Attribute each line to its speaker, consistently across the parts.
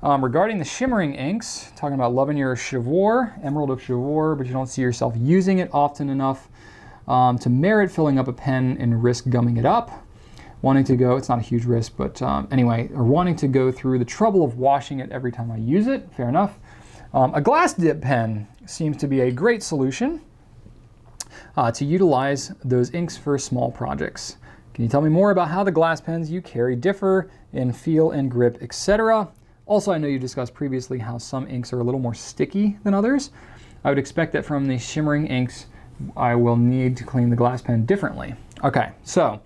Speaker 1: Regarding the shimmering inks, talking about loving your Chivor, Emerald of Chivor, but you don't see yourself using it often enough to merit filling up a pen and risk gumming it up. Wanting to go, it's not a huge risk, but anyway, or wanting to go through the trouble of washing it every time I use it, fair enough. A glass dip pen seems to be a great solution to utilize those inks for small projects. Can you tell me more about how the glass pens you carry differ in feel and grip, etc.? Also, I know you discussed previously how some inks are a little more sticky than others. I would expect that from the shimmering inks, I will need to clean the glass pen differently. Okay, so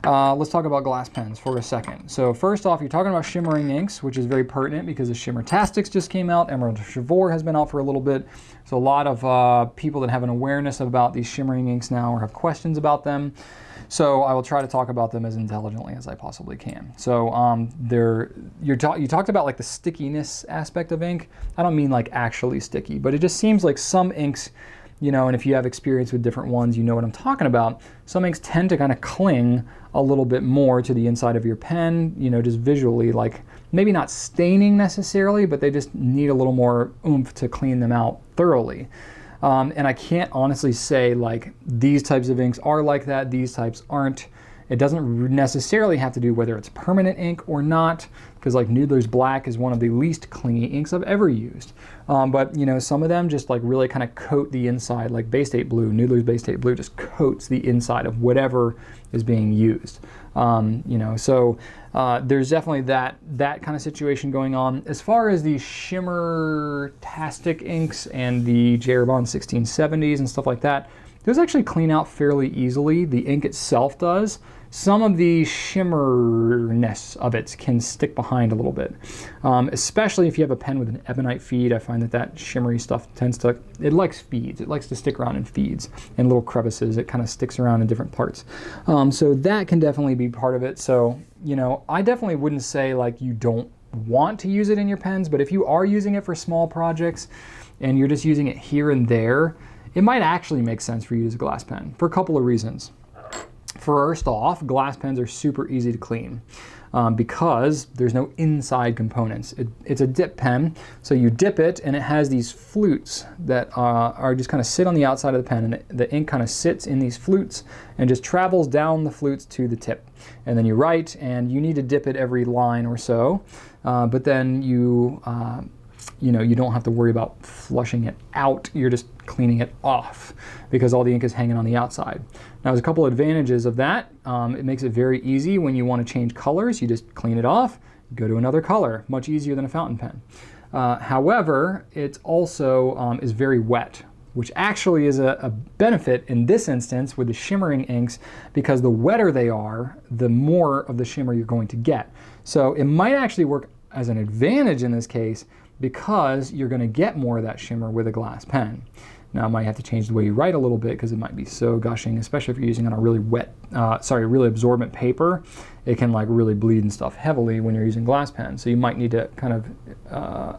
Speaker 1: let's talk about glass pens for a second. So first off, you're talking about shimmering inks, which is very pertinent because the Shimmertastics just came out. Emerald of Chivor has been out for a little bit. So a lot of people that have an awareness about these shimmering inks now or have questions about them. So I will try to talk about them as intelligently as I possibly can. So you talked about like the stickiness aspect of ink. I don't mean like actually sticky, but it just seems like some inks, you know, and if you have experience with different ones, you know what I'm talking about. Some inks tend to kind of cling a little bit more to the inside of your pen, you know, just visually, like maybe not staining necessarily, but they just need a little more oomph to clean them out thoroughly. And I can't honestly say like these types of inks are like that, these types aren't. It doesn't necessarily have to do whether it's permanent ink or not, because like Noodler's Black is one of the least clingy inks I've ever used. But you know, some of them just like really kind of coat the inside, like Bay State Blue, Noodler's Bay State Blue just coats the inside of whatever is being used. You know, so there's definitely that kind of situation going on. As far as the Shimmertastic inks and the J.Herbin 1670s and stuff like that, those actually clean out fairly easily. The ink itself does. Some of the shimmerness of it can stick behind a little bit, especially if you have a pen with an ebonite feed. I find that shimmery stuff tends to, it likes feeds. It likes to stick around in feeds and little crevices. It kind of sticks around in different parts. So that can definitely be part of it. So, you know, I definitely wouldn't say like you don't want to use it in your pens, but if you are using it for small projects and you're just using it here and there, it might actually make sense for you to use a glass pen for a couple of reasons. First off, glass pens are super easy to clean because there's no inside components. It's a dip pen, so you dip it and it has these flutes that are just kind of sit on the outside of the pen, and the ink kind of sits in these flutes and just travels down the flutes to the tip. And then you write, and you need to dip it every line or so, but then you know, you don't have to worry about flushing it out. You're just cleaning it off because all the ink is hanging on the outside. Now, there's a couple advantages of that. It makes it very easy when you want to change colors. You just clean it off, go to another color, much easier than a fountain pen. However, it also is very wet, which actually is a benefit in this instance with the shimmering inks, because the wetter they are, the more of the shimmer you're going to get. So it might actually work as an advantage in this case, because you're going to get more of that shimmer with a glass pen. Now, I might have to change the way you write a little bit because it might be so gushing, especially if you're using on a really really absorbent paper. It can like really bleed and stuff heavily when you're using glass pens. So you might need to kind of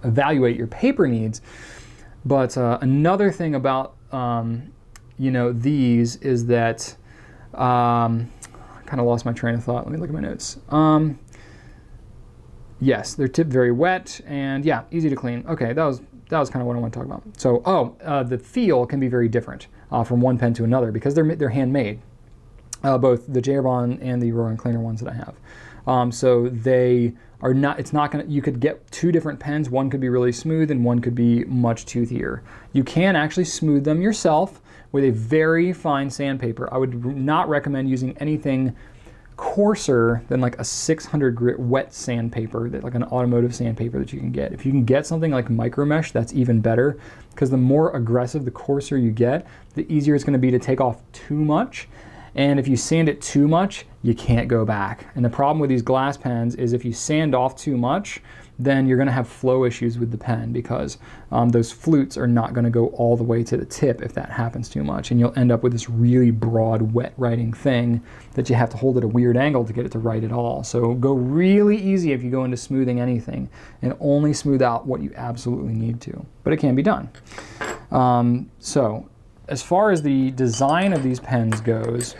Speaker 1: evaluate your paper needs. But another thing about you know, these is that I kind of lost my train of thought. Let me look at my notes. Yes, they're tipped very wet, and yeah, easy to clean. Okay, that was kind of what I want to talk about. So, the feel can be very different from one pen to another because they're handmade. Both the J.Herbin and the Roaring Cleaner ones that I have. So they are not. It's not gonna. You could get two different pens. One could be really smooth, and one could be much toothier. You can actually smooth them yourself with a very fine sandpaper. I would not recommend using anything coarser than like a 600 grit wet sandpaper, that like an automotive sandpaper that you can get. If you can get something like micromesh, that's even better, because the more aggressive, the coarser you get, the easier it's going to be to take off too much. And if you sand it too much, you can't go back. And the problem with these glass pens is if you sand off too much, then you're going to have flow issues with the pen, because those flutes are not going to go all the way to the tip if that happens too much, and you'll end up with this really broad wet writing thing that you have to hold at a weird angle to get it to write at all. So go really easy if you go into smoothing anything, and only smooth out what you absolutely need to, but it can be done. So as far as the design of these pens goes,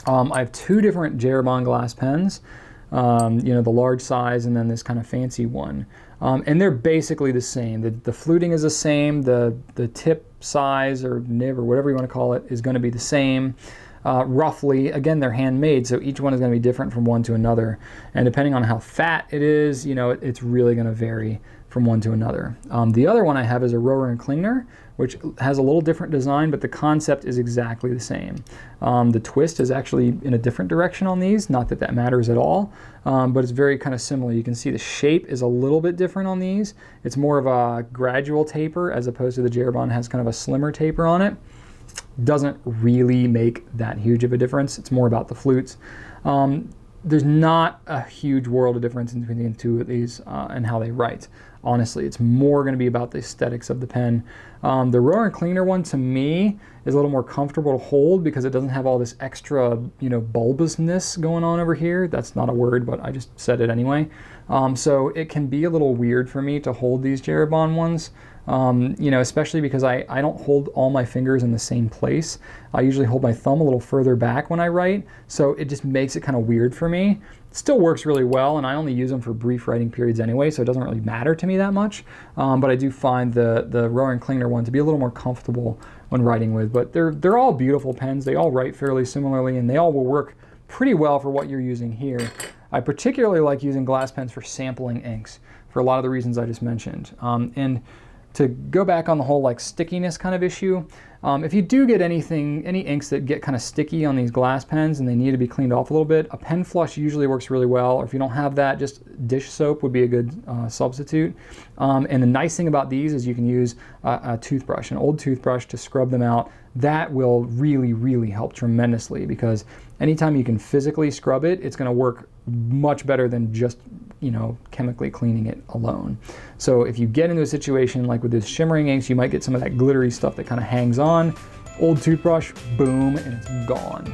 Speaker 1: I have two different J.Herbin glass pens. You know, the large size and then this kind of fancy one. And they're basically the same. The fluting is the same, the tip size or nib or whatever you want to call it is going to be the same. Roughly, again, they're handmade, so each one is going to be different from one to another. And depending on how fat it is, you know, it's really going to vary from one to another. The other one I have is a roller and cleaner, which has a little different design, but the concept is exactly the same. The twist is actually in a different direction on these, not that that matters at all, but it's very kind of similar. You can see the shape is a little bit different on these. It's more of a gradual taper as opposed to the J.Herbin has kind of a slimmer taper on it. Doesn't really make that huge of a difference. It's more about the flutes. There's not a huge world of difference between the two of these and how they write. Honestly, it's more going to be about the aesthetics of the pen. The roller and cleaner one, to me, is a little more comfortable to hold because it doesn't have all this extra, you know, bulbousness going on over here. That's not a word, but I just said it anyway. So it can be a little weird for me to hold these J.Herbin ones. You know, especially because I don't hold all my fingers in the same place. I usually hold my thumb a little further back when I write, so it just makes it kind of weird for me. It still works really well, and I only use them for brief writing periods anyway, so it doesn't really matter to me that much. But I do find the roller and cleaner one to be a little more comfortable when writing with. But they're all beautiful pens. They all write fairly similarly, and they all will work pretty well for what you're using here. I particularly like using glass pens for sampling inks for a lot of the reasons I just mentioned. And to go back on the whole like stickiness kind of issue, if you do get any inks that get kind of sticky on these glass pens and they need to be cleaned off a little bit, a pen flush usually works really well. Or if you don't have that, just dish soap would be a good substitute. And the nice thing about these is you can use a toothbrush, an old toothbrush, to scrub them out. That will really, really help tremendously, because anytime you can physically scrub it, it's going to work much better than just, you know, chemically cleaning it alone. So if you get into a situation like with this shimmering inks, you might get some of that glittery stuff that kind of hangs on. Old toothbrush, boom, and it's gone.